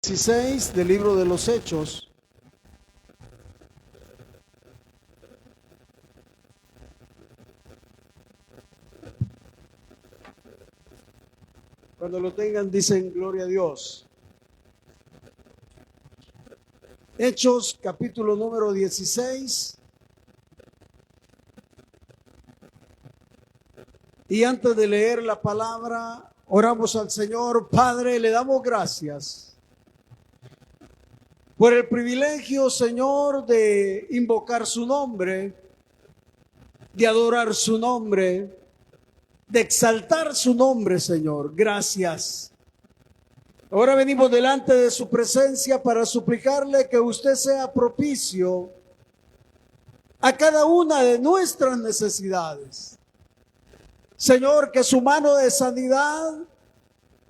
16 del libro de los Hechos. Cuando lo tengan, dicen gloria a Dios. Hechos, capítulo número 16. Y antes de leer la palabra, oramos al Señor. Padre, le damos gracias por el privilegio, Señor, de invocar su nombre, de adorar su nombre, de exaltar su nombre, Señor. Gracias. Ahora venimos delante de su presencia para suplicarle que usted sea propicio a cada una de nuestras necesidades. Señor, que su mano de sanidad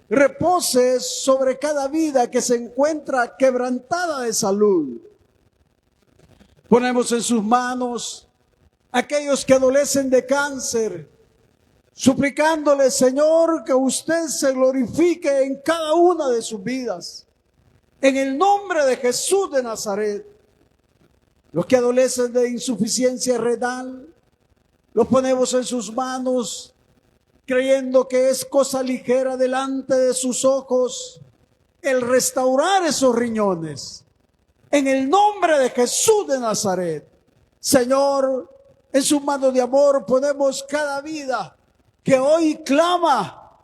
repose sobre cada vida que se encuentra quebrantada de salud. Ponemos en sus manos aquellos que adolecen de cáncer, suplicándole, Señor, que usted se glorifique en cada una de sus vidas. En el nombre de Jesús de Nazaret. Los que adolecen de insuficiencia renal, los ponemos en sus manos, creyendo que es cosa ligera delante de sus ojos el restaurar esos riñones. En el nombre de Jesús de Nazaret, Señor, en sus manos de amor ponemos cada vida que hoy clama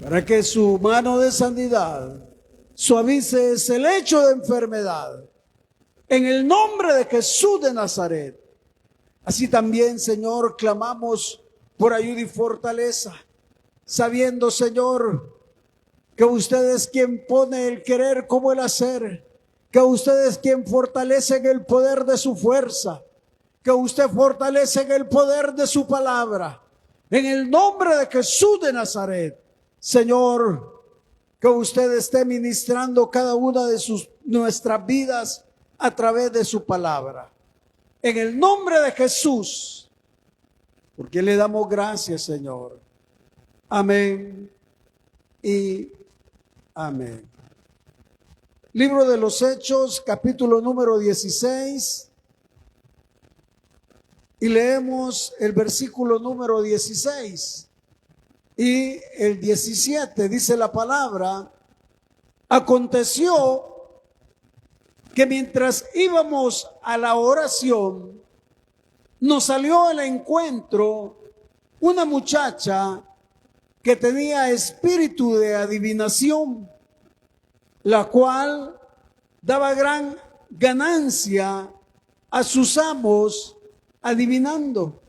para que su mano de sanidad suavice ese lecho de enfermedad. En el nombre de Jesús de Nazaret. Así también, Señor, clamamos por ayuda y fortaleza, sabiendo, Señor, que usted es quien pone el querer como el hacer, que usted es quien fortalece en el poder de su fuerza, que usted fortalece en el poder de su palabra. En el nombre de Jesús de Nazaret, Señor, que usted esté ministrando cada una de nuestras vidas a través de su palabra. En el nombre de Jesús, porque le damos gracias, Señor. Amén y amén. Libro de los Hechos, capítulo número 16. Y leemos el versículo número 16 y el 17. Dice la palabra: aconteció que mientras íbamos a la oración, nos salió al encuentro una muchacha que tenía espíritu de adivinación, la cual daba gran ganancia a sus amos adivinando.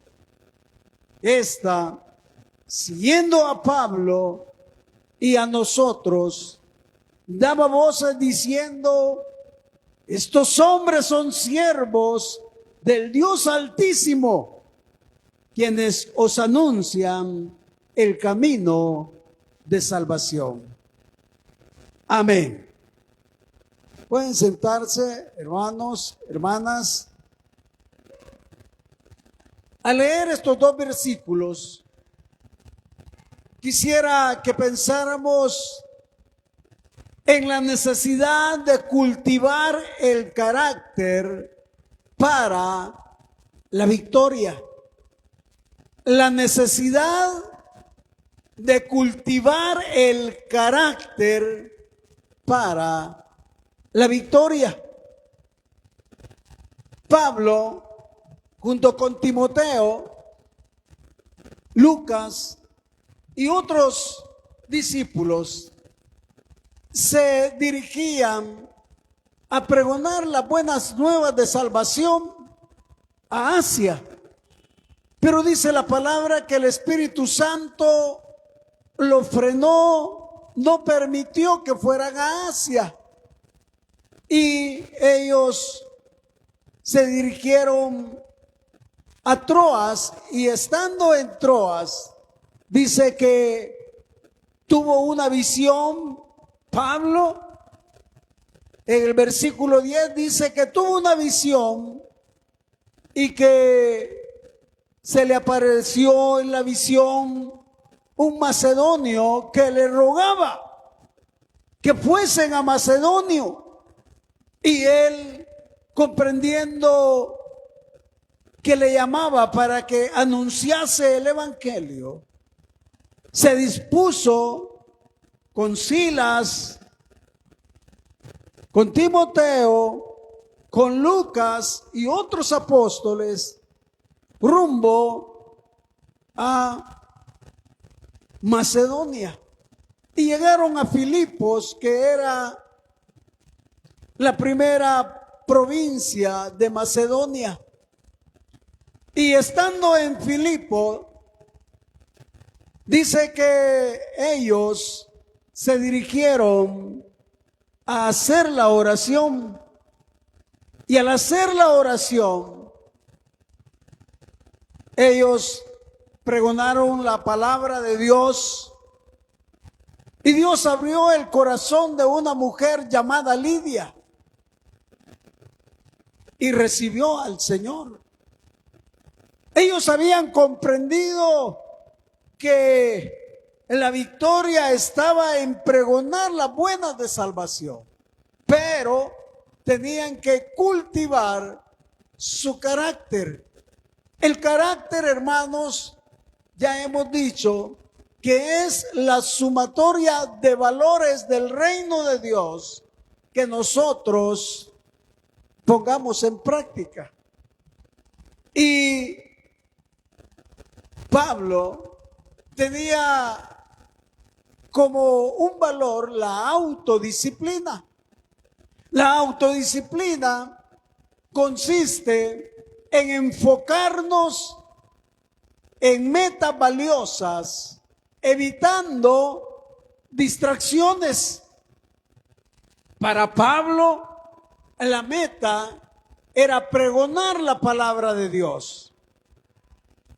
Esta, siguiendo a Pablo y a nosotros, daba voces diciendo: estos hombres son siervos del Dios Altísimo, quienes os anuncian el camino de salvación. Amén. Pueden sentarse, hermanos, hermanas. Al leer estos dos versículos, quisiera que pensáramos en la necesidad de cultivar el carácter para la victoria. La necesidad de cultivar el carácter para la victoria. Pablo, junto con Timoteo, Lucas y otros discípulos, se dirigían a pregonar las buenas nuevas de salvación a Asia. Pero dice la palabra que el Espíritu Santo lo frenó, no permitió que fueran a Asia. Y ellos se dirigieron a Troas, y estando en Troas, dice que tuvo una visión Pablo. En el versículo 10 dice que tuvo una visión y que se le apareció en la visión un macedonio que le rogaba que fuesen a Macedonia. Y él, comprendiendo que le llamaba para que anunciase el evangelio, se dispuso con Silas, con Timoteo, con Lucas y otros apóstoles rumbo a Macedonia. Y llegaron a Filipos, que era la primera provincia de Macedonia. Y estando en Filipo, dice que ellos se dirigieron a hacer la oración. Y al hacer la oración, ellos pregonaron la palabra de Dios. Y Dios abrió el corazón de una mujer llamada Lidia y recibió al Señor. Ellos habían comprendido que la victoria estaba en pregonar las buenas de salvación, pero tenían que cultivar su carácter. El carácter, hermanos, ya hemos dicho que es la sumatoria de valores del reino de Dios que nosotros pongamos en práctica. Y Pablo tenía como un valor la autodisciplina. La autodisciplina consiste en enfocarnos en metas valiosas, evitando distracciones. Para Pablo, la meta era pregonar la palabra de Dios,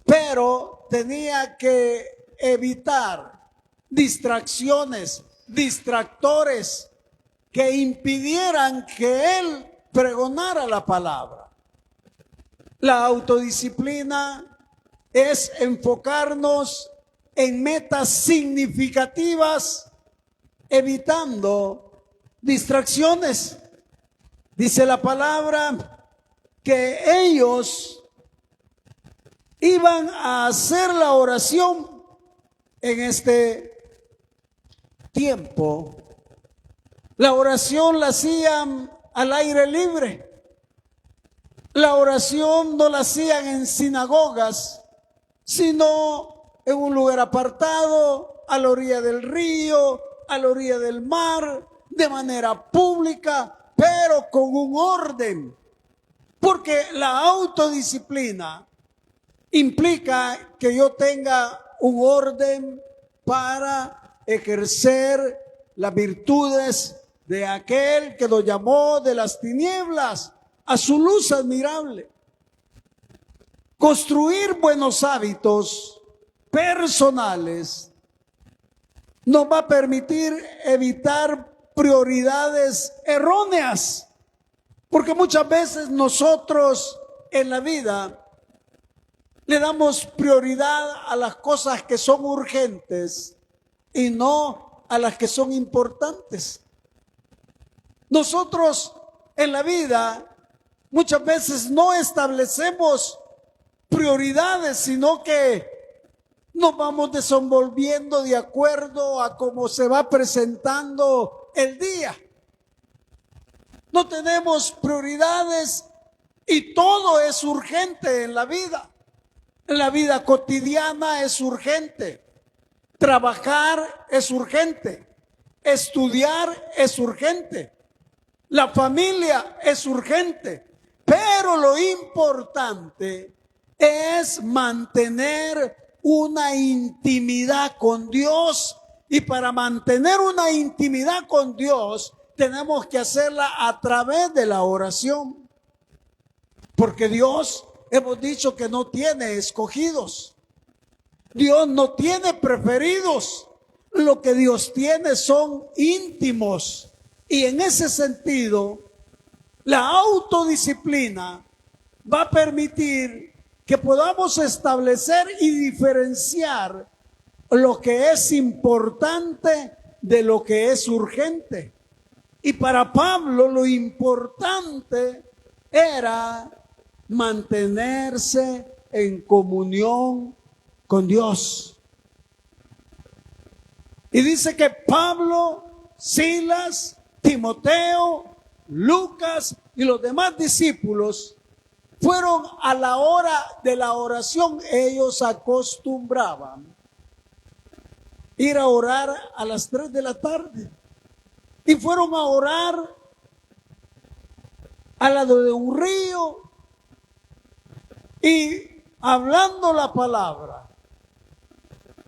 pero tenía que evitar distracciones, distractores que impidieran que él pregonara la palabra. La autodisciplina es enfocarnos en metas significativas, evitando distracciones. Dice la palabra que ellos iban a hacer la oración en este tiempo. La oración la hacían al aire libre. La oración no la hacían en sinagogas, sino en un lugar apartado, a la orilla del río, a la orilla del mar, de manera pública, pero con un orden. Porque la autodisciplina implica que yo tenga un orden para ejercer las virtudes de aquel que nos llamó de las tinieblas a su luz admirable. Construir buenos hábitos personales nos va a permitir evitar prioridades erróneas, porque muchas veces nosotros en la vida le damos prioridad a las cosas que son urgentes y no a las que son importantes. Nosotros en la vida muchas veces no establecemos prioridades, sino que nos vamos desenvolviendo de acuerdo a cómo se va presentando el día. No tenemos prioridades y todo es urgente en la vida. En la vida cotidiana es urgente. Trabajar es urgente. Estudiar es urgente. La familia es urgente. Pero lo importante es mantener una intimidad con Dios. Y para mantener una intimidad con Dios, tenemos que hacerla a través de la oración. Porque Dios, hemos dicho que no tiene escogidos. Dios no tiene preferidos. Lo que Dios tiene son íntimos. Y en ese sentido, la autodisciplina va a permitir que podamos establecer y diferenciar lo que es importante de lo que es urgente. Y para Pablo lo importante era mantenerse en comunión con Dios. Y dice que Pablo, Silas, Timoteo, Lucas y los demás discípulos fueron a la hora de la oración. Ellos acostumbraban ir a orar a las 3 de la tarde. Y fueron a orar al lado de un río y hablando la palabra,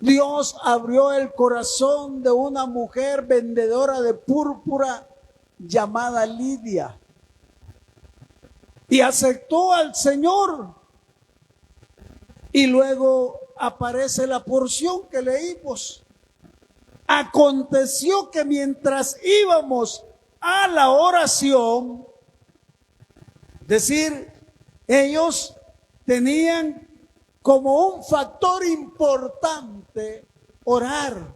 Dios abrió el corazón de una mujer vendedora de púrpura llamada Lidia y aceptó al Señor. Y luego aparece la porción que leímos. Aconteció que mientras íbamos a la oración, decir, ellos tenían como un factor importante orar.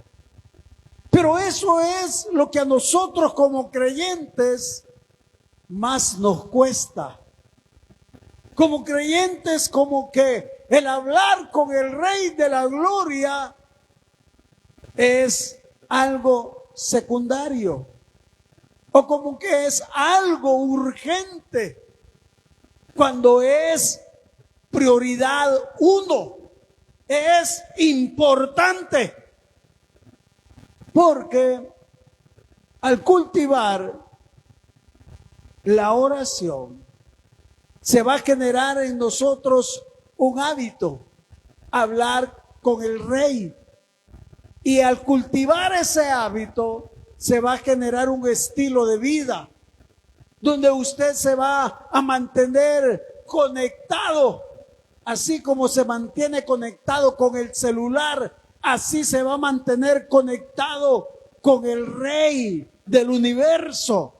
Pero eso es lo que a nosotros como creyentes más nos cuesta. Como creyentes, como que el hablar con el Rey de la Gloria es algo secundario, o como que es algo urgente, cuando es prioridad uno, es importante, porque al cultivar la oración se va a generar en nosotros un hábito, hablar con el Rey. Y al cultivar ese hábito, se va a generar un estilo de vida, donde usted se va a mantener conectado, así como se mantiene conectado con el celular, así se va a mantener conectado con el Rey del universo.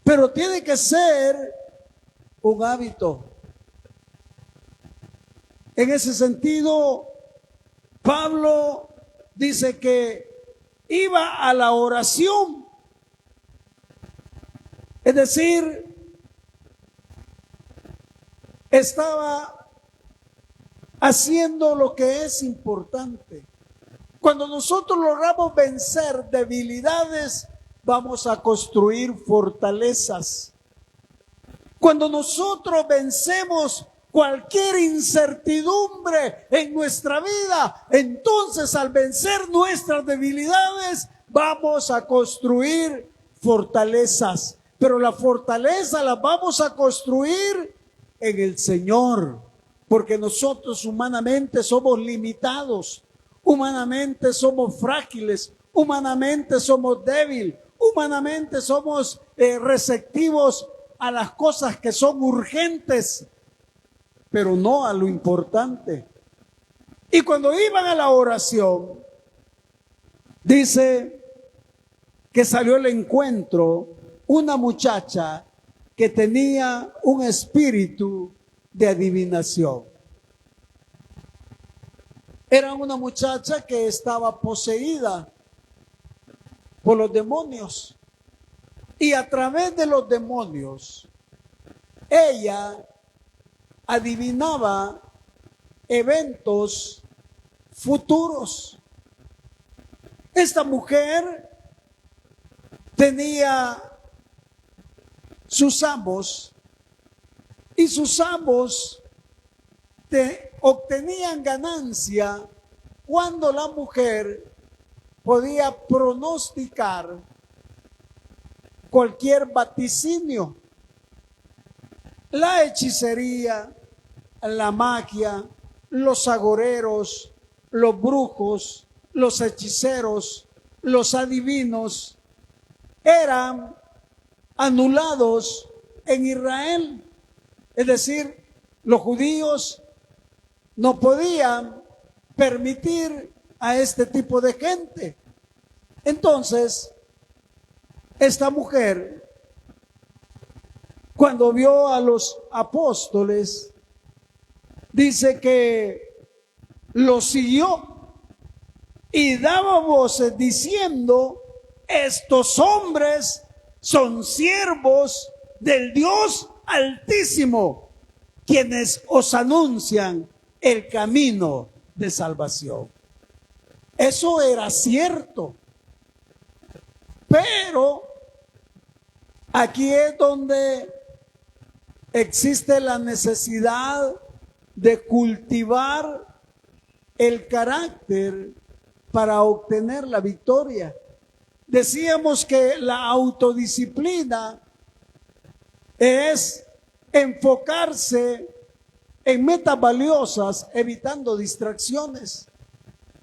Pero tiene que ser un hábito. En ese sentido, Pablo dice que iba a la oración, es decir, estaba haciendo lo que es importante. Cuando nosotros logramos vencer debilidades, vamos a construir fortalezas. Cuando nosotros vencemos cualquier incertidumbre en nuestra vida, entonces al vencer nuestras debilidades vamos a construir fortalezas. Pero la fortaleza la vamos a construir en el Señor, porque nosotros humanamente somos limitados, humanamente somos frágiles, humanamente somos débiles, humanamente somos receptivos a las cosas que son urgentes, pero no a lo importante. Y cuando iban a la oración, dice que salió al encuentro una muchacha que tenía un espíritu de adivinación. Era una muchacha que estaba poseída por los demonios. Y a través de los demonios, ella adivinaba eventos futuros. Esta mujer tenía sus amos y sus amos obtenían ganancia cuando la mujer podía pronosticar cualquier vaticinio. La hechicería, la magia, los agoreros, los brujos, los hechiceros, los adivinos eran anulados en Israel. Es decir, los judíos no podían permitir a este tipo de gente. Entonces, esta mujer, cuando vio a los apóstoles, dice que los siguió y daba voces diciendo estos hombres son siervos del Dios Altísimo, quienes os anuncian el camino de salvación. Eso era cierto. Pero aquí es donde existe la necesidad de cultivar el carácter para obtener la victoria. Decíamos que la autodisciplina es enfocarse en metas valiosas, evitando distracciones.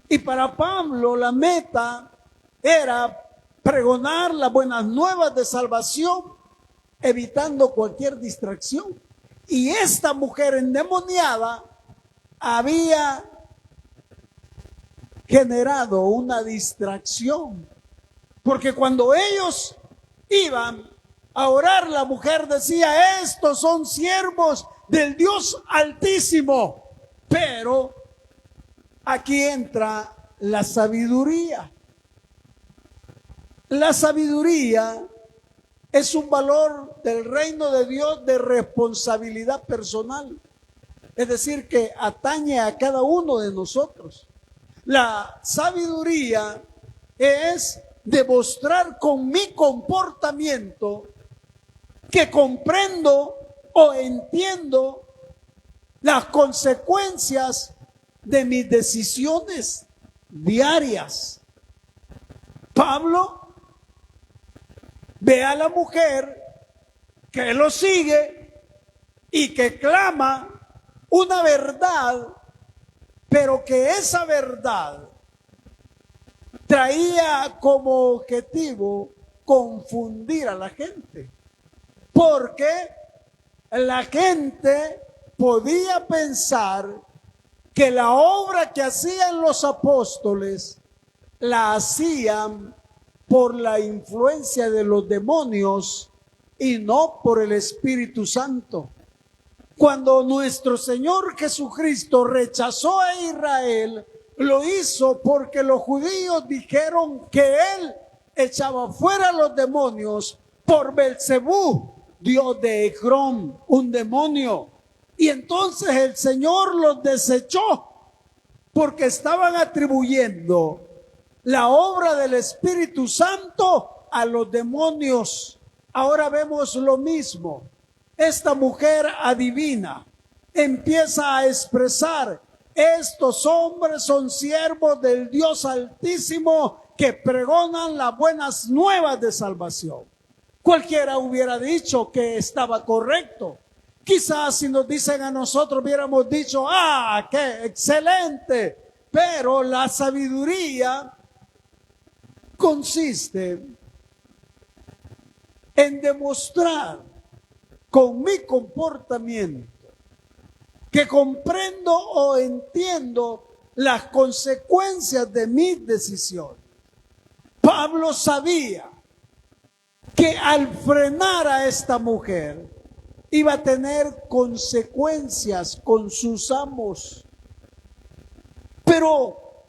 Y para Pablo la meta era pregonar las buenas nuevas de salvación, evitando cualquier distracción. Y esta mujer endemoniada había generado una distracción, porque cuando ellos iban a orar, la mujer decía: estos son siervos del Dios Altísimo. Pero aquí entra la sabiduría. La sabiduría es un valor del reino de Dios de responsabilidad personal. Es decir, que atañe a cada uno de nosotros. La sabiduría es demostrar con mi comportamiento que comprendo o entiendo las consecuencias de mis decisiones diarias. Pablo ve a la mujer que lo sigue y que clama una verdad, pero que esa verdad traía como objetivo confundir a la gente, porque la gente podía pensar que la obra que hacían los apóstoles la hacían por la influencia de los demonios y no por el Espíritu Santo. Cuando nuestro Señor Jesucristo rechazó a Israel, lo hizo porque los judíos dijeron que Él echaba fuera a los demonios por Belcebú, dios de Ecrón, un demonio. Y entonces el Señor los desechó porque estaban atribuyendo la obra del Espíritu Santo a los demonios. Ahora vemos lo mismo. Esta mujer adivina, empieza a expresar: estos hombres son siervos del Dios Altísimo que pregonan las buenas nuevas de salvación. Cualquiera hubiera dicho que estaba correcto. Quizás si nos dicen a nosotros hubiéramos dicho: ¡ah, qué excelente! Pero la sabiduría consiste en demostrar con mi comportamiento que comprendo o entiendo las consecuencias de mis decisiones. Pablo sabía que al frenar a esta mujer iba a tener consecuencias con sus amos. Pero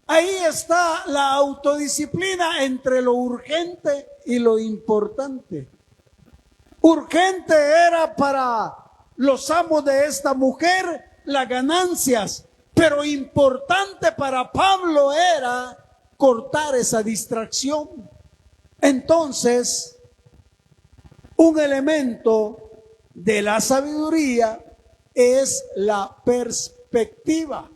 ahí está la autodisciplina entre lo urgente y lo importante. Urgente era para los amos de esta mujer las ganancias, pero importante para Pablo era cortar esa distracción. Entonces, un elemento de la sabiduría es la perspectiva.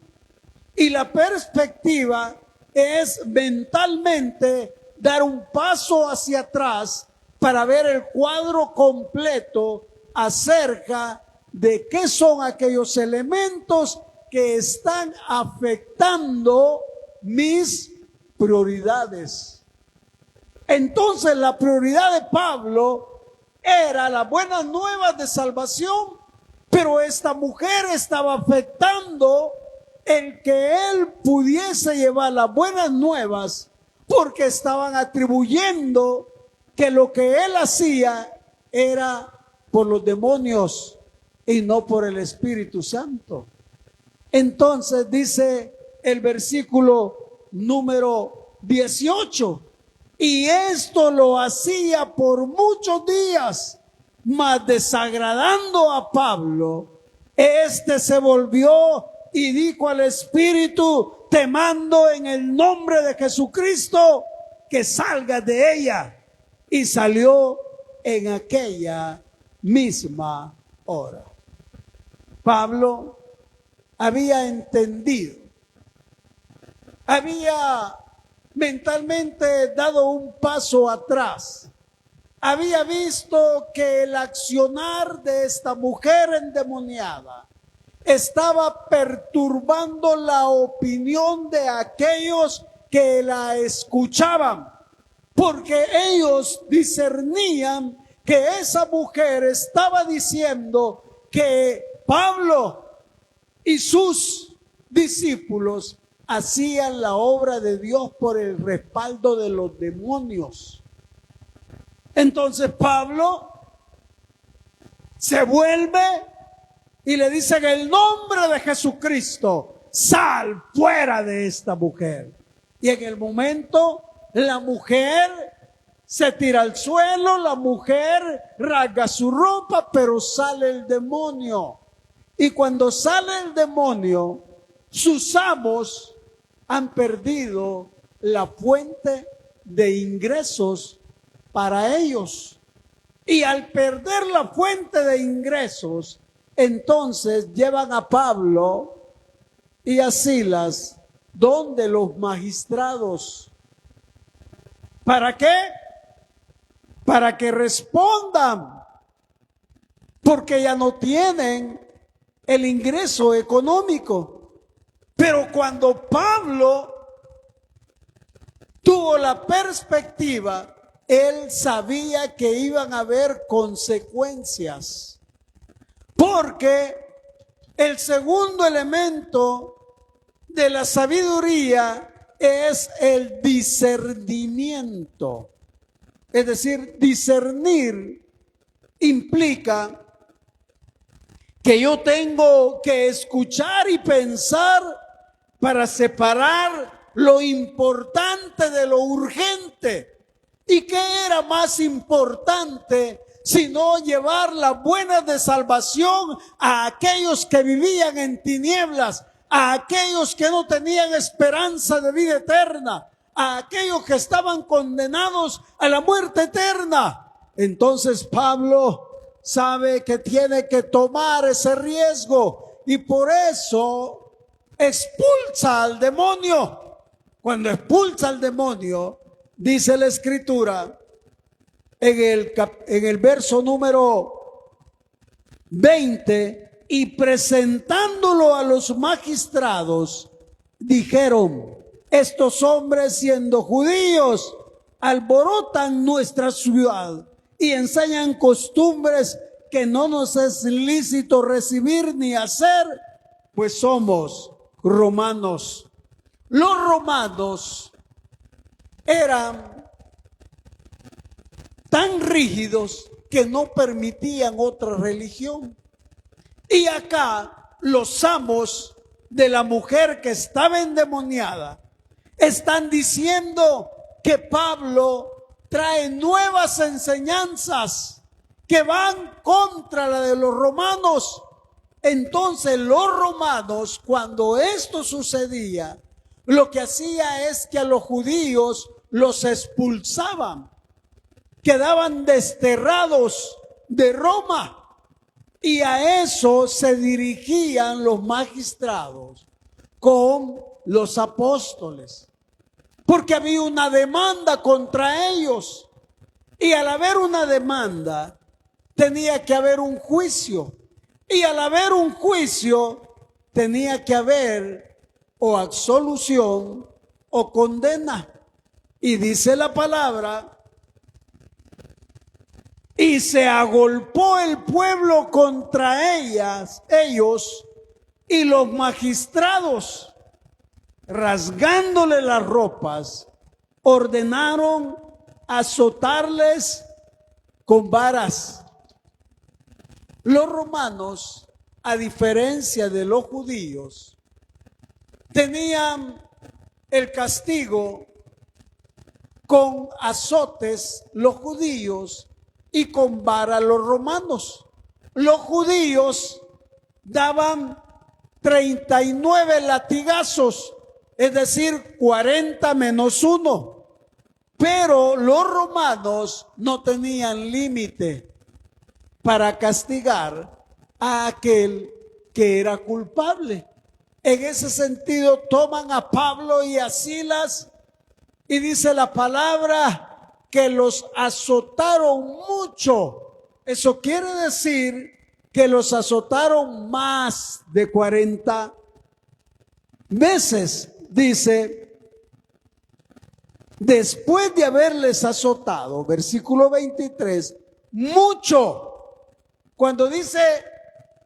Y la perspectiva es mentalmente dar un paso hacia atrás para ver el cuadro completo acerca de qué son aquellos elementos que están afectando mis prioridades. Entonces la prioridad de Pablo era las buenas nuevas de salvación, pero esta mujer estaba afectando el que él pudiese llevar las buenas nuevas, porque estaban atribuyendo que lo que él hacía era por los demonios y no por el Espíritu Santo. Entonces dice el versículo número 18: y esto lo hacía por muchos días, mas desagradando a Pablo, este se volvió y dijo al espíritu: te mando en el nombre de Jesucristo que salgas de ella. Y salió en aquella misma hora. Pablo había entendido, había mentalmente dado un paso atrás, había visto que el accionar de esta mujer endemoniada estaba perturbando la opinión de aquellos que la escuchaban, porque ellos discernían que esa mujer estaba diciendo que Pablo y sus discípulos hacían la obra de Dios por el respaldo de los demonios. Entonces Pablo se vuelve y le dice: en el nombre de Jesucristo, sal fuera de esta mujer. Y en el momento, la mujer se tira al suelo, la mujer rasga su ropa, pero sale el demonio. Y cuando sale el demonio, sus amos han perdido la fuente de ingresos para ellos. Y al perder la fuente de ingresos, entonces llevan a Pablo y a Silas donde los magistrados. ¿Para qué? Para que respondan, porque ya no tienen el ingreso económico. Pero cuando Pablo tuvo la perspectiva, él sabía que iban a haber consecuencias, porque el segundo elemento de la sabiduría es el discernimiento. Es decir, discernir implica que yo tengo que escuchar y pensar para separar lo importante de lo urgente. ¿Y qué era más importante sino llevar las buenas de salvación a aquellos que vivían en tinieblas, a aquellos que no tenían esperanza de vida eterna, a aquellos que estaban condenados a la muerte eterna? Entonces Pablo sabe que tiene que tomar ese riesgo y por eso expulsa al demonio. Cuando expulsa al demonio, dice la Escritura en el verso número 20, y presentándolo a los magistrados, dijeron: estos hombres, siendo judíos, alborotan nuestra ciudad y enseñan costumbres que no nos es lícito recibir ni hacer, pues somos romanos. Los romanos eran tan rígidos que no permitían otra religión. Y acá los amos de la mujer que estaba endemoniada están diciendo que Pablo trae nuevas enseñanzas que van contra la de los romanos. Entonces los romanos, cuando esto sucedía, lo que hacía es que a los judíos los expulsaban, quedaban desterrados de Roma, y a eso se dirigían los magistrados con los apóstoles, porque había una demanda contra ellos, y al haber una demanda tenía que haber un juicio, y al haber un juicio tenía que haber o absolución o condena. Y dice la palabra: y se agolpó el pueblo contra ellos, y los magistrados, rasgándole las ropas, ordenaron azotarles con varas. Los romanos, a diferencia de los judíos, tenían el castigo con azotes los judíos y con vara los romanos. Los judíos daban 39 latigazos, es decir, 40 menos 1. Pero los romanos no tenían límite para castigar a aquel que era culpable. En ese sentido, toman a Pablo y a Silas y dice la palabra que los azotaron mucho. Eso quiere decir que los azotaron más de 40 veces. Dice, después de haberles azotado, versículo 23, mucho. Cuando dice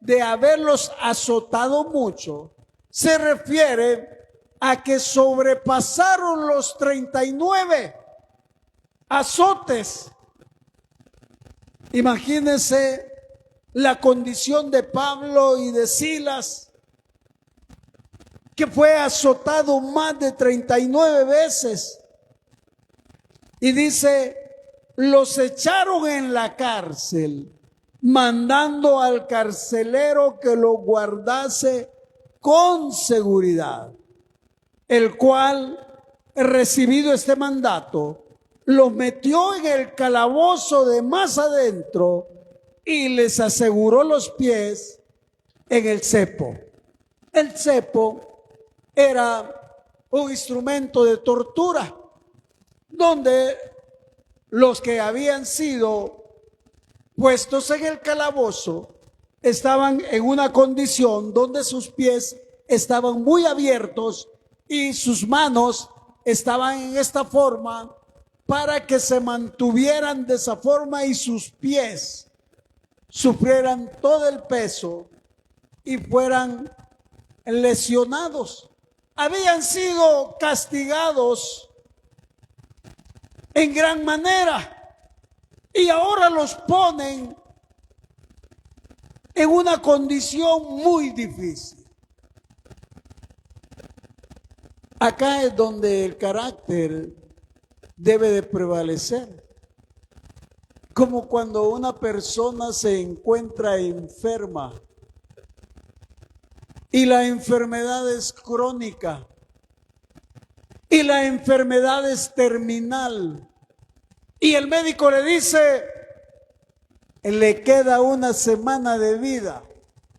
de haberlos azotado mucho, se refiere a que sobrepasaron los 39 azotes. Imagínense la condición de Pablo y de Silas, que fue azotado más de 39 veces. Y dice, los echaron en la cárcel, mandando al carcelero que lo guardase con seguridad, el cual, recibido este mandato, los metió en el calabozo de más adentro y les aseguró los pies en el cepo. El cepo era un instrumento de tortura, donde los que habían sido puestos en el calabozo estaban en una condición donde sus pies estaban muy abiertos y sus manos estaban en esta forma para que se mantuvieran de esa forma y sus pies sufrieran todo el peso y fueran lesionados. Habían sido castigados en gran manera y ahora los ponen en una condición muy difícil. Acá es donde el carácter debe de prevalecer. Como cuando una persona se encuentra enferma y la enfermedad es crónica y la enfermedad es terminal y el médico le dice, le queda una semana de vida.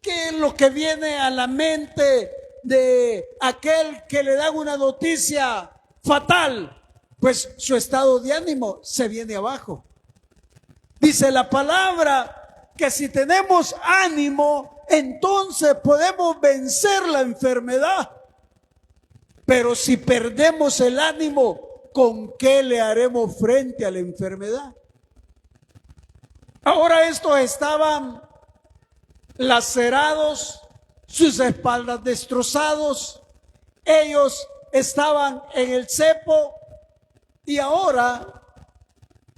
¿Qué es lo que viene a la mente de aquel que le da una noticia fatal? Pues su estado de ánimo se viene abajo. Dice la palabra que si tenemos ánimo, entonces podemos vencer la enfermedad. Pero si perdemos el ánimo, ¿con qué le haremos frente a la enfermedad? Ahora estos estaban lacerados, sus espaldas destrozados, ellos estaban en el cepo y ahora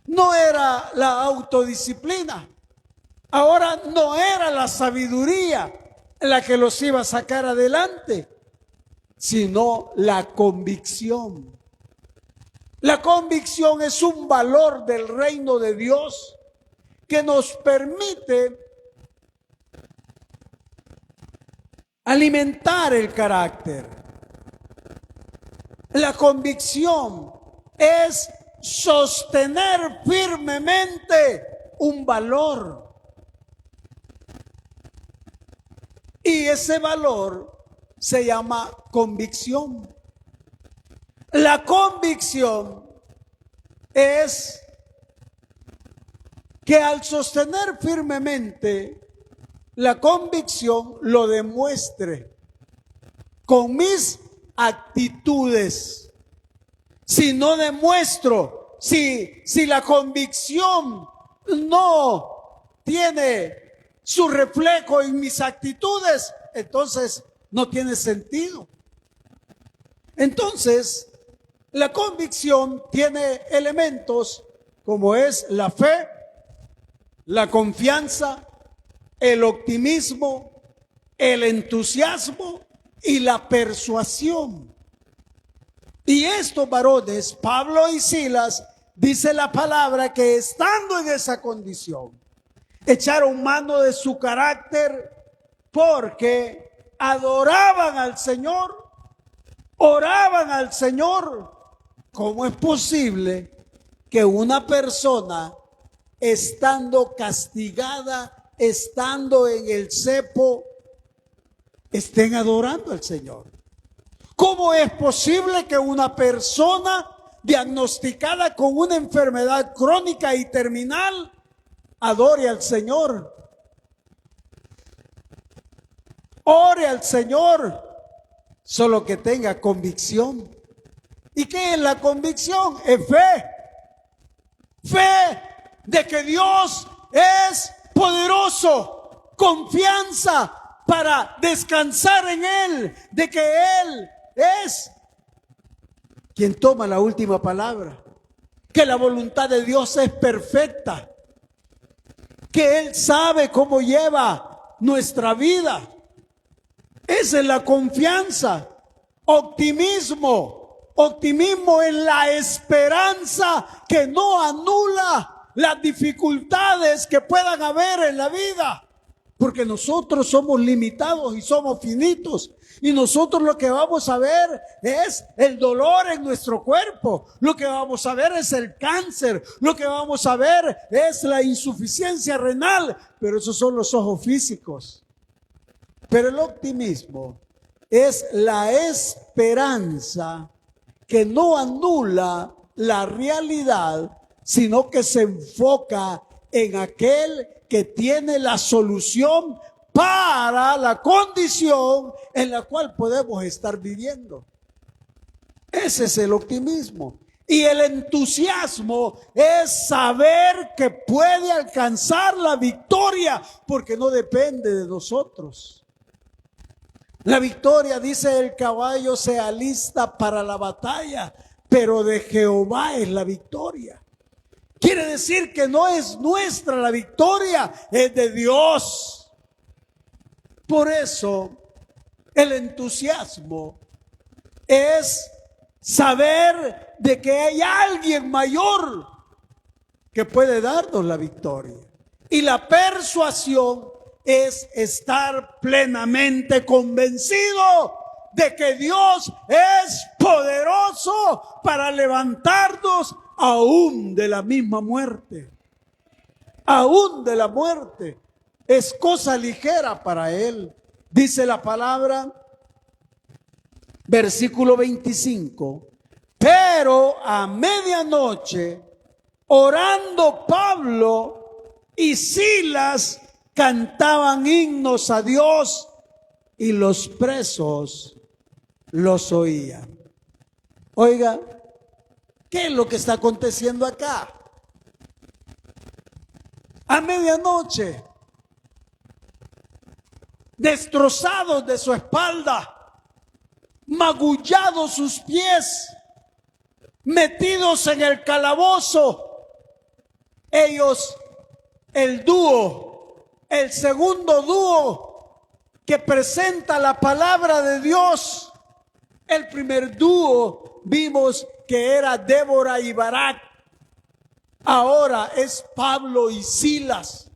no era la autodisciplina, ahora no era la sabiduría la que los iba a sacar adelante, sino la convicción. La convicción es un valor del reino de Dios que nos permite alimentar el carácter. La convicción es sostener firmemente un valor. Y ese valor se llama convicción. La convicción es que al sostener firmemente la convicción lo demuestre con mis actitudes. Si no demuestro, si la convicción no tiene su reflejo en mis actitudes, entonces no tiene sentido. Entonces, la convicción tiene elementos como es la fe, la confianza, el optimismo, el entusiasmo y la persuasión. Y estos varones, Pablo y Silas, dice la palabra que estando en esa condición, echaron mano de su carácter porque adoraban al Señor, oraban al Señor. ¿Cómo es posible que una persona, estando castigada, estando en el cepo, estén adorando al Señor? ¿Cómo es posible que una persona diagnosticada con una enfermedad crónica y terminal adore al Señor? Ore al Señor, solo que tenga convicción. ¿Y qué es la convicción? Es fe. Fe de que Dios es poderoso. Confianza para descansar en Él, de que Él es quien toma la última palabra, que la voluntad de Dios es perfecta, que Él sabe cómo lleva nuestra vida. Esa es la confianza. Optimismo en la esperanza que no anula las dificultades que puedan haber en la vida. Porque nosotros somos limitados y somos finitos. Y nosotros lo que vamos a ver es el dolor en nuestro cuerpo. Lo que vamos a ver es el cáncer. Lo que vamos a ver es la insuficiencia renal. Pero esos son los ojos físicos. Pero el optimismo es la esperanza que no anula la realidad, sino que se enfoca en aquel que tiene la solución para la condición en la cual podemos estar viviendo. Ese es el optimismo. Y el entusiasmo es saber que puede alcanzar la victoria, porque no depende de nosotros. La victoria, dice el caballo, se alista para la batalla, pero de Jehová es la victoria. Quiere decir que no es nuestra la victoria, es de Dios. Por eso, el entusiasmo es saber de que hay alguien mayor que puede darnos la victoria. Y la persuasión es estar plenamente convencido de que Dios es poderoso para levantarnos aún de la misma muerte. Aún de la muerte. Es cosa ligera para Él. Dice la palabra, versículo 25. Pero a medianoche, orando Pablo y Silas, cantaban himnos a Dios y los presos los oían. Oiga, ¿qué es lo que está aconteciendo acá? A medianoche, destrozados de su espalda, magullados sus pies, metidos en el calabozo, ellos, el segundo dúo que presenta la palabra de Dios. El primer dúo vimos que era Débora y Barak. Ahora es Pablo y Silas.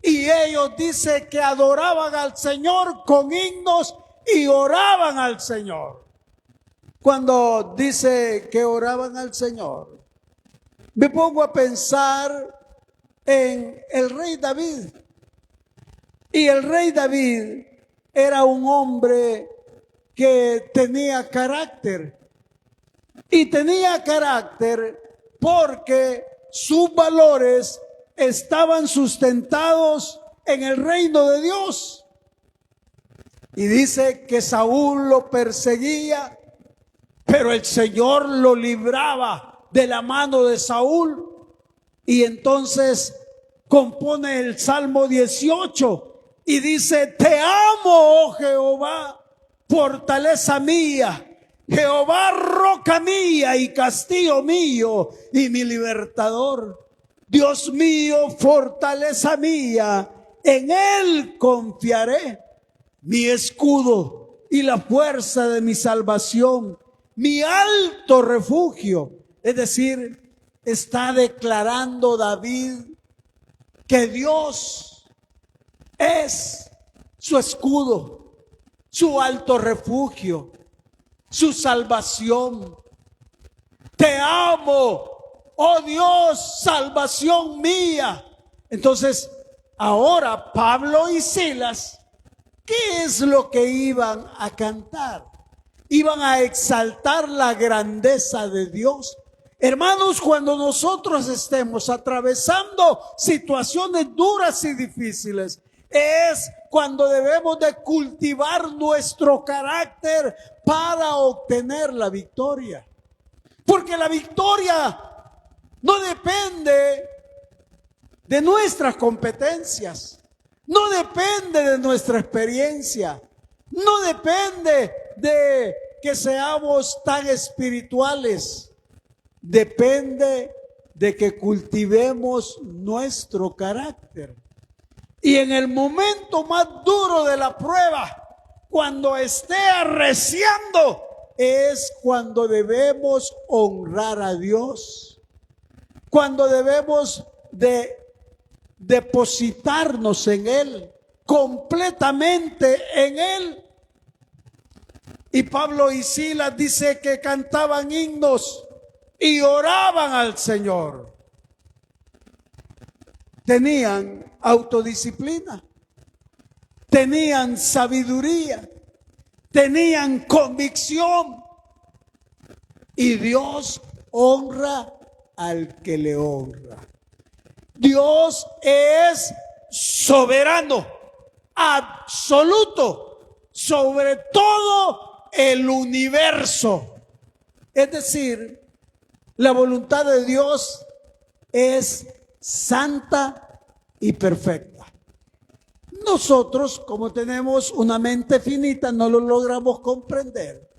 Y ellos dicen que adoraban al Señor con himnos y oraban al Señor. Cuando dice que oraban al Señor, me pongo a pensar en el rey David. Y el rey David era un hombre que tenía carácter. Y tenía carácter porque sus valores estaban sustentados en el reino de Dios. Y dice que Saúl lo perseguía, pero el Señor lo libraba de la mano de Saúl. Y entonces compone el Salmo 18 y dice: te amo, oh Jehová, fortaleza mía, Jehová, roca mía y castillo mío y mi libertador. Dios mío, fortaleza mía, en Él confiaré, mi escudo y la fuerza de mi salvación, mi alto refugio. Es decir, está declarando David que Dios es su escudo, su alto refugio, su salvación. Te amo, oh Dios, salvación mía. Entonces, ahora Pablo y Silas, ¿qué es lo que iban a cantar? Iban a exaltar la grandeza de Dios. Hermanos, cuando nosotros estemos atravesando situaciones duras y difíciles, es cuando debemos de cultivar nuestro carácter para obtener la victoria. Porque la victoria no depende de nuestras competencias, no depende de nuestra experiencia, no depende de que seamos tan espirituales, depende de que cultivemos nuestro carácter. Y en el momento más duro de la prueba, cuando esté arreciando, es cuando debemos honrar a Dios, cuando debemos de depositarnos en Él, completamente en Él. Y Pablo y Silas dice que cantaban himnos y oraban al Señor. Tenían autodisciplina, tenían sabiduría, tenían convicción. Y Dios honra al que le honra. Dios es soberano, absoluto, sobre todo el universo. Es decir, la voluntad de Dios es santa y perfecta. Nosotros, como tenemos una mente finita, no lo logramos comprender.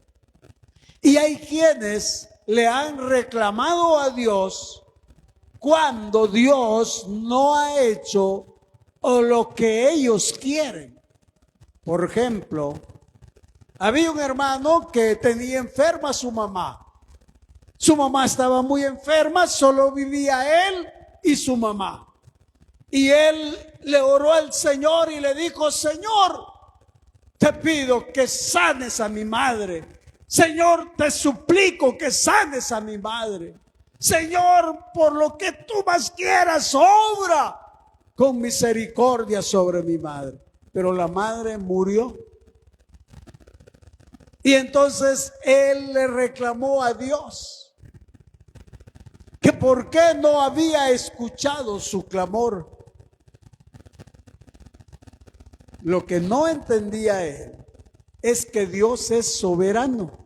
Y hay quienes le han reclamado a Dios cuando Dios no ha hecho o lo que ellos quieren. Por ejemplo, había un hermano que tenía enferma a su mamá. Su mamá estaba muy enferma, solo vivía él y su mamá. Y él le oró al Señor y le dijo: Señor, te pido que sanes a mi madre. Señor, te suplico que sanes a mi madre. Señor, por lo que tú más quieras, obra con misericordia sobre mi madre. Pero la madre murió. Y entonces él le reclamó a Dios que por qué no había escuchado su clamor. Lo que no entendía él es que Dios es soberano.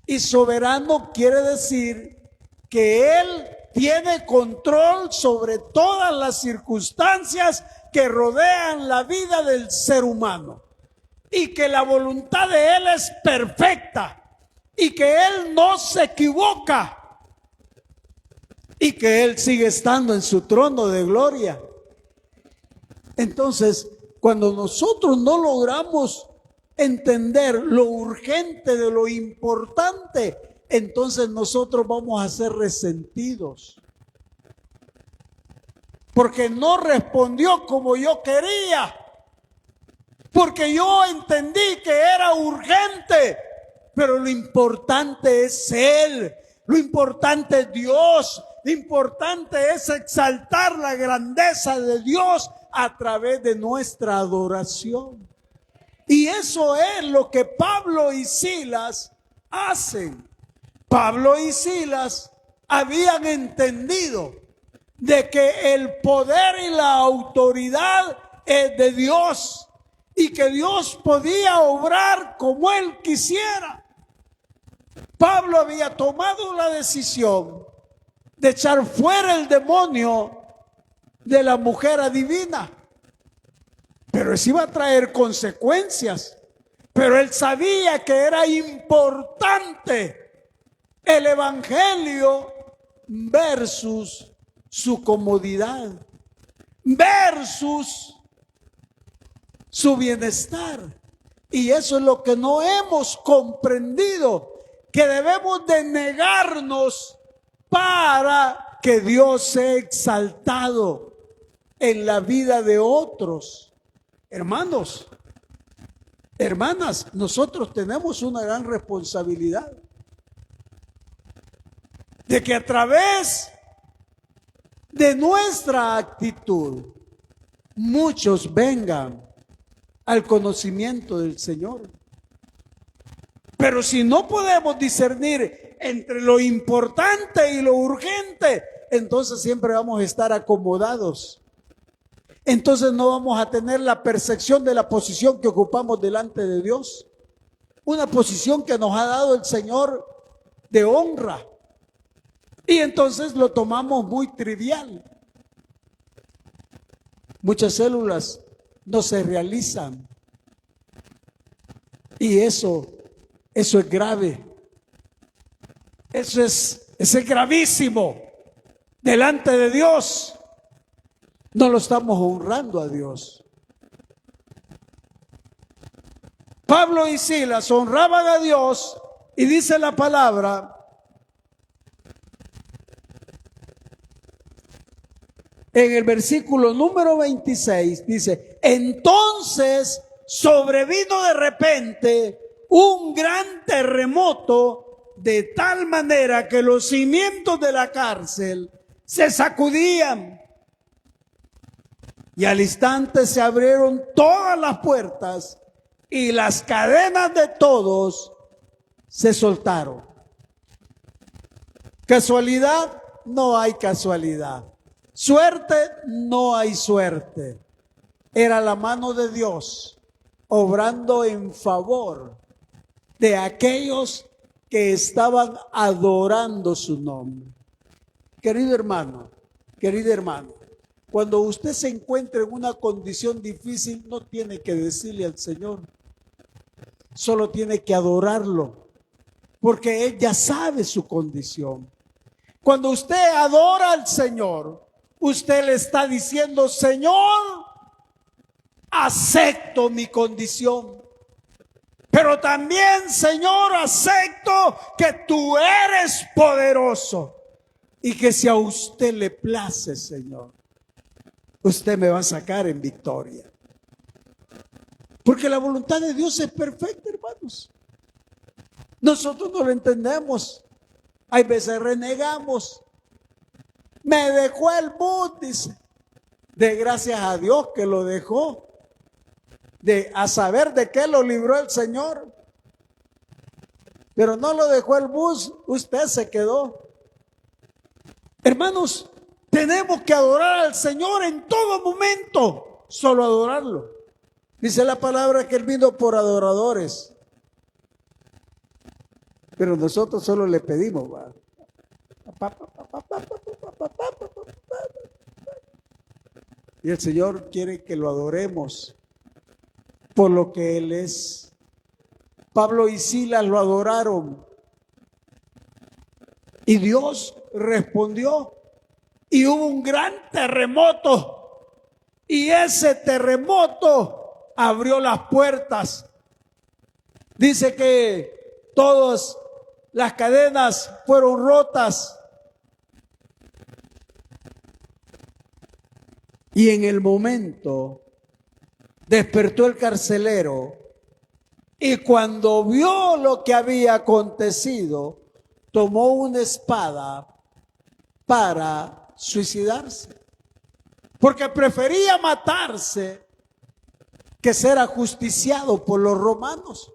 Y soberano quiere decir que Él tiene control sobre todas las circunstancias que rodean la vida del ser humano. Y que la voluntad de Él es perfecta. Y que Él no se equivoca. Y que Él sigue estando en su trono de gloria. Entonces, cuando nosotros no logramos entender lo urgente de lo importante, entonces nosotros vamos a ser resentidos. Porque no respondió como yo quería. Porque yo entendí que era urgente. Pero lo importante es Él. Lo importante es Dios. Lo importante es exaltar la grandeza de Dios a través de nuestra adoración. Y eso es lo que Pablo y Silas hacen. Pablo y Silas habían entendido de que el poder y la autoridad es de Dios y que Dios podía obrar como Él quisiera. Pablo había tomado la decisión de echar fuera el demonio de la mujer adivina. Pero eso iba a traer consecuencias. Pero él sabía que era importante el evangelio versus su comodidad, versus su bienestar. Y eso es lo que no hemos comprendido, que debemos de negarnos para que Dios sea exaltado en la vida de otros. Hermanos, hermanas, nosotros tenemos una gran responsabilidad de que a través de nuestra actitud muchos vengan al conocimiento del Señor. Pero si no podemos discernir entre lo importante y lo urgente, entonces siempre vamos a estar acomodados. Entonces no vamos a tener la percepción de la posición que ocupamos delante de Dios. Una posición que nos ha dado el Señor de honra. Y entonces lo tomamos muy trivial. Muchas células no se realizan. Y eso es grave. Eso es gravísimo. Delante de Dios no lo estamos honrando a Dios. Pablo y Silas honraban a Dios y dice la palabra en el versículo número 26, dice: entonces sobrevino de repente un gran terremoto, de tal manera que los cimientos de la cárcel se sacudían, y al instante se abrieron todas las puertas y las cadenas de todos se soltaron. ¿Casualidad? No hay casualidad. Suerte, no hay suerte. Era la mano de Dios obrando en favor de aquellos que estaban adorando su nombre. Querido hermano, querida hermana, cuando usted se encuentre en una condición difícil, no tiene que decirle al Señor, solo tiene que adorarlo, porque Él ya sabe su condición. Cuando usted adora al Señor, usted le está diciendo: Señor, acepto mi condición, pero también, Señor, acepto que tú eres poderoso y que si a usted le place, Señor, usted me va a sacar en victoria. Porque la voluntad de Dios es perfecta, hermanos. Nosotros no lo entendemos. Hay veces renegamos. Me dejó el bus, dice. De gracias a Dios que lo dejó. A saber de qué lo libró el Señor. Pero no lo dejó el bus, usted se quedó. Hermanos, tenemos que adorar al Señor en todo momento. Solo adorarlo. Dice la palabra que Él vino por adoradores. Pero nosotros solo le pedimos, ¿va? Y el Señor quiere que lo adoremos por lo que Él es. Pablo y Silas lo adoraron y Dios respondió y hubo un gran terremoto, y ese terremoto abrió las puertas. Dice que todas las cadenas fueron rotas. Y en el momento despertó el carcelero, y cuando vio lo que había acontecido, tomó una espada para suicidarse, porque prefería matarse que ser ajusticiado por los romanos.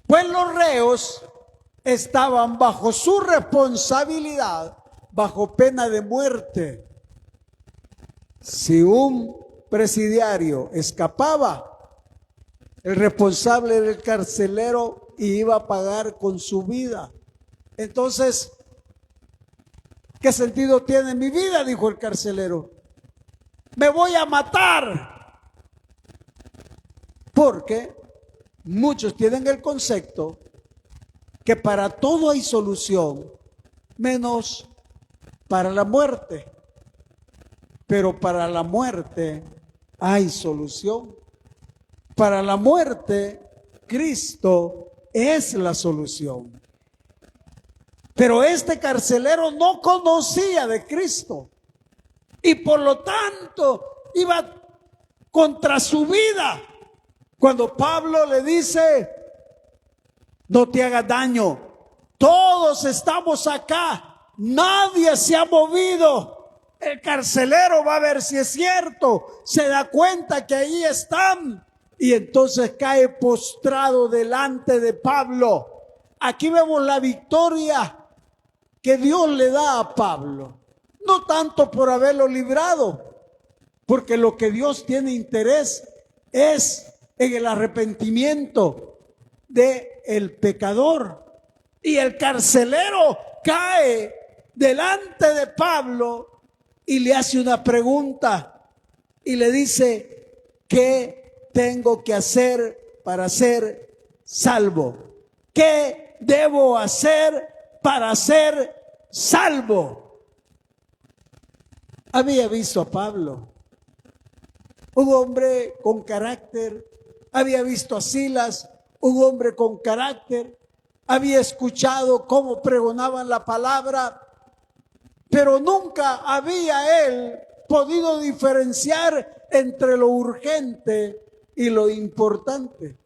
Pues los reos estaban bajo su responsabilidad, bajo pena de muerte. Si un presidiario escapaba, el responsable era el carcelero y iba a pagar con su vida. Entonces, ¿qué sentido tiene mi vida?, dijo el carcelero. Me voy a matar. Porque muchos tienen el concepto que para todo hay solución, menos para la muerte. Pero para la muerte hay solución. Para la muerte, Cristo es la solución. Pero este carcelero no conocía de Cristo y por lo tanto iba contra su vida. Cuando Pablo le dice: no te hagas daño, todos estamos acá, nadie se ha movido. El carcelero va a ver si es cierto, se da cuenta que ahí están y entonces cae postrado delante de Pablo. Aquí vemos la victoria que Dios le da a Pablo, no tanto por haberlo librado, porque lo que Dios tiene interés es en el arrepentimiento del pecador. Y el carcelero cae delante de Pablo y le hace una pregunta y le dice: ¿qué tengo que hacer para ser salvo? ¿Qué debo hacer para ser salvo? Había visto a Pablo, un hombre con carácter. Había visto a Silas, un hombre con carácter. Había escuchado cómo pregonaban la palabra, pero nunca había él podido diferenciar entre lo urgente y lo importante.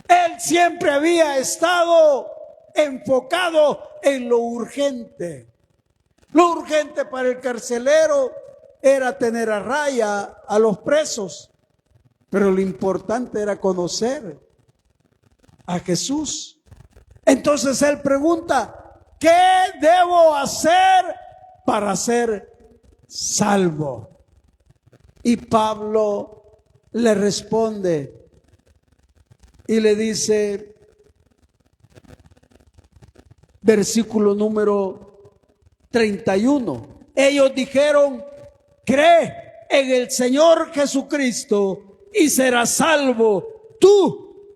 Él siempre había estado enfocado en lo urgente. Lo urgente para el carcelero era tener a raya a los presos, pero lo importante era conocer a Jesús. Entonces él pregunta: ¿qué debo hacer para ser salvo? Y Pablo le responde y le dice, versículo número 31, ellos dijeron: cree en el Señor Jesucristo y serás salvo tú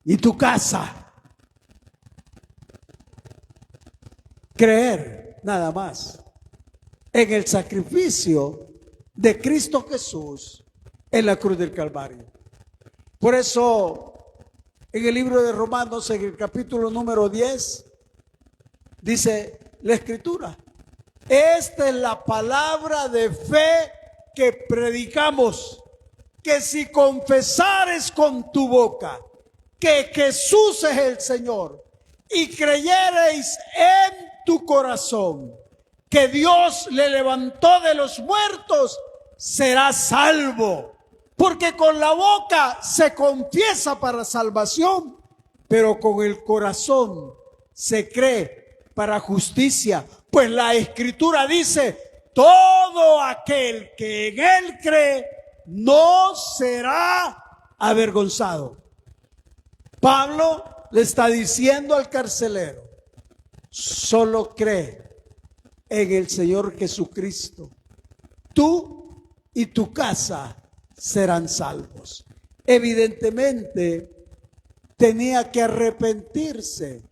y tu casa. Creer nada más en el sacrificio de Cristo Jesús en la cruz del Calvario. Por eso en el libro de Romanos, en el capítulo número 10, dice la Escritura: esta es la palabra de fe que predicamos, que si confesares con tu boca que Jesús es el Señor y creyereis en tu corazón que Dios le levantó de los muertos, serás salvo. Porque con la boca se confiesa para salvación, pero con el corazón se cree para justicia. Pues la Escritura dice: todo aquel que en él cree no será avergonzado. Pablo le está diciendo al carcelero: solo cree en el Señor Jesucristo, tú y tu casa serán salvos. Evidentemente tenía que arrepentirse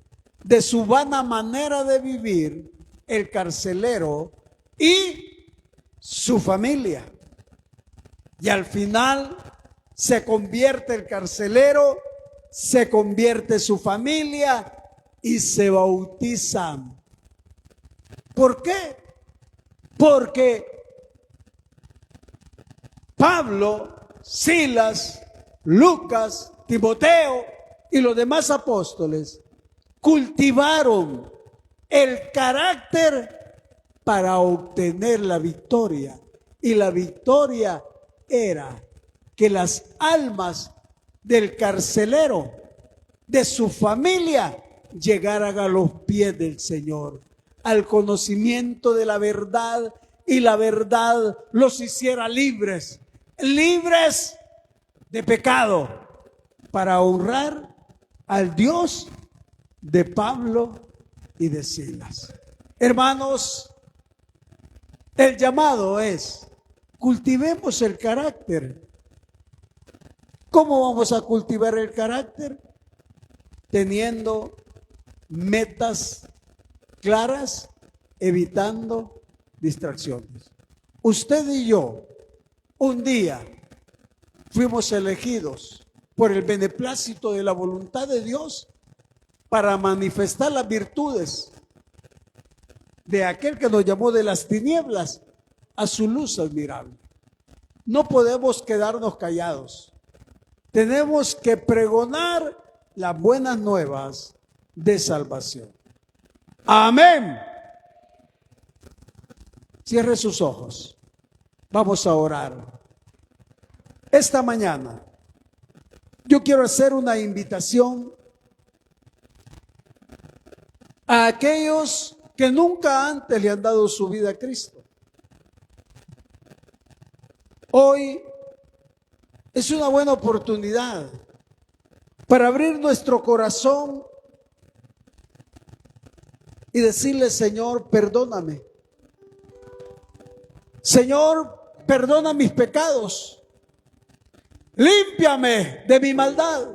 de su vana manera de vivir el carcelero y su familia. Y al final se convierte el carcelero, se convierte su familia y se bautizan. ¿Por qué? Porque Pablo, Silas, Lucas, Timoteo y los demás apóstoles cultivaron el carácter para obtener la victoria. Y la victoria era que las almas del carcelero, de su familia, llegaran a los pies del Señor, al conocimiento de la verdad, y la verdad los hiciera libres, libres de pecado, para honrar al Dios de Pablo y de Silas. Hermanos, el llamado es: cultivemos el carácter. ¿Cómo vamos a cultivar el carácter? Teniendo metas claras, evitando distracciones. Usted y yo, un día, fuimos elegidos por el beneplácito de la voluntad de Dios para manifestar las virtudes de aquel que nos llamó de las tinieblas a su luz admirable. No podemos quedarnos callados. Tenemos que pregonar las buenas nuevas de salvación. Amén. Cierre sus ojos. Vamos a orar. Esta mañana yo quiero hacer una invitación a aquellos que nunca antes le han dado su vida a Cristo. Hoy es una buena oportunidad para abrir nuestro corazón y decirle: Señor, perdóname. Señor, perdona mis pecados. Límpiame de mi maldad.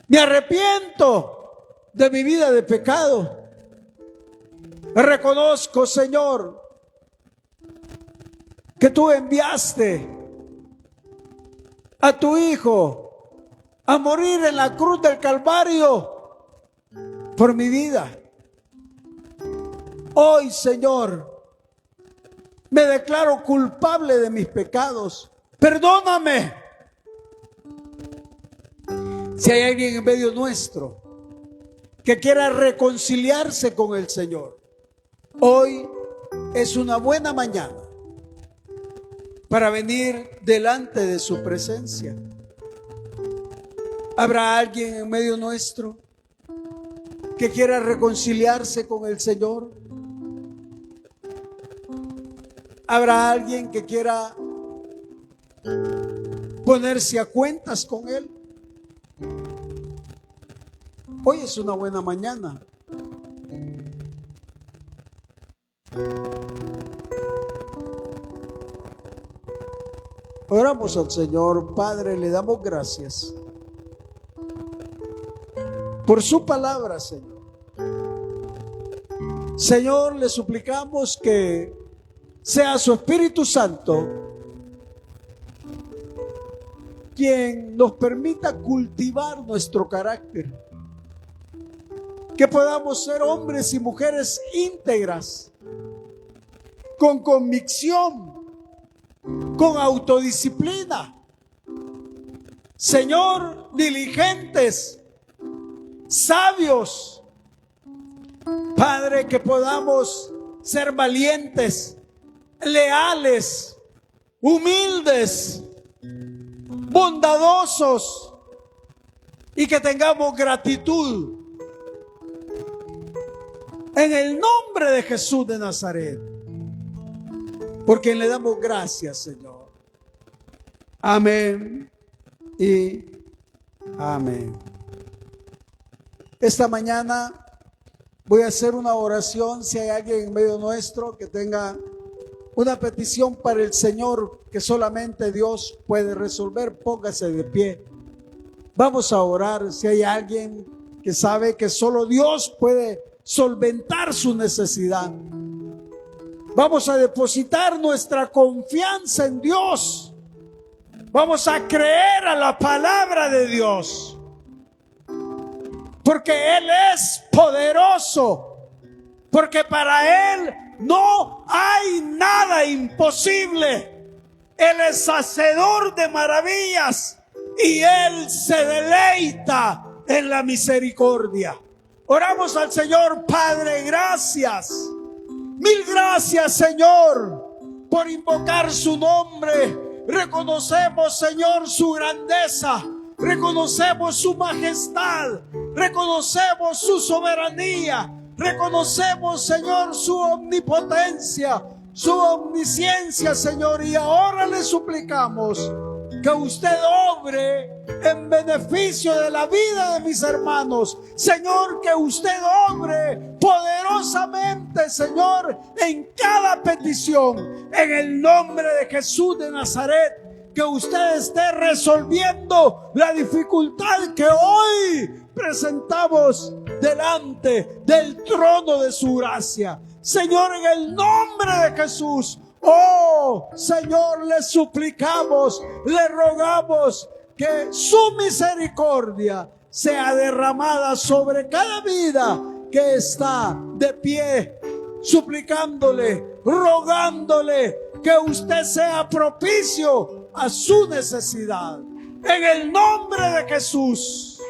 Me arrepiento de mi vida de pecado. Reconozco, Señor, que tú enviaste a tu Hijo a morir en la cruz del Calvario por mi vida. Hoy, Señor, me declaro culpable de mis pecados. Perdóname. Si hay alguien en medio nuestro que quiera reconciliarse con el Señor, hoy es una buena mañana para venir delante de su presencia. ¿Habrá alguien en medio nuestro que quiera reconciliarse con el Señor? ¿Habrá alguien que quiera ponerse a cuentas con Él? Hoy es una buena mañana. Oramos al Señor. Padre, le damos gracias por su palabra, Señor. Señor, le suplicamos que sea su Espíritu Santo quien nos permita cultivar nuestro carácter, que podamos ser hombres y mujeres íntegras, con convicción, con autodisciplina, Señor, diligentes, sabios. Padre, que podamos ser valientes, leales, humildes, bondadosos, y que tengamos gratitud. En el nombre de Jesús de Nazaret, por quien le damos gracias, Señor. Amén y amén. Esta mañana voy a hacer una oración. Si hay alguien en medio nuestro que tenga una petición para el Señor que solamente Dios puede resolver, póngase de pie. Vamos a orar. Si hay alguien que sabe que solo Dios puede solventar su necesidad, vamos a depositar nuestra confianza en Dios. Vamos a creer a la palabra de Dios, porque Él es poderoso, porque para Él no hay nada imposible. Él es hacedor de maravillas y Él se deleita en la misericordia. Oramos al Señor. Padre, gracias. Mil gracias, Señor, por invocar su nombre. Reconocemos, Señor, su grandeza. Reconocemos su majestad. Reconocemos su soberanía. Reconocemos, Señor, su omnipotencia, su omnisciencia, Señor. Y ahora le suplicamos que usted obre en beneficio de la vida de mis hermanos. Señor, que usted obre poderosamente, Señor, en cada petición. En el nombre de Jesús de Nazaret, que usted esté resolviendo la dificultad que hoy presentamos delante del trono de su gracia. Señor, en el nombre de Jesús, oh Señor, le suplicamos, le rogamos que su misericordia sea derramada sobre cada vida que está de pie, suplicándole, rogándole que usted sea propicio a su necesidad. En el nombre de Jesús,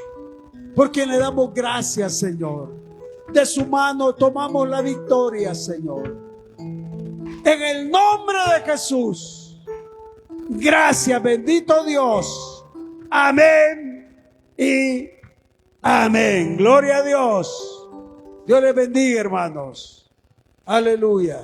por quien le damos gracias, Señor. De su mano tomamos la victoria, Señor. En el nombre de Jesús. Gracias, bendito Dios. Amén y amén. Gloria a Dios. Dios les bendiga, hermanos. Aleluya.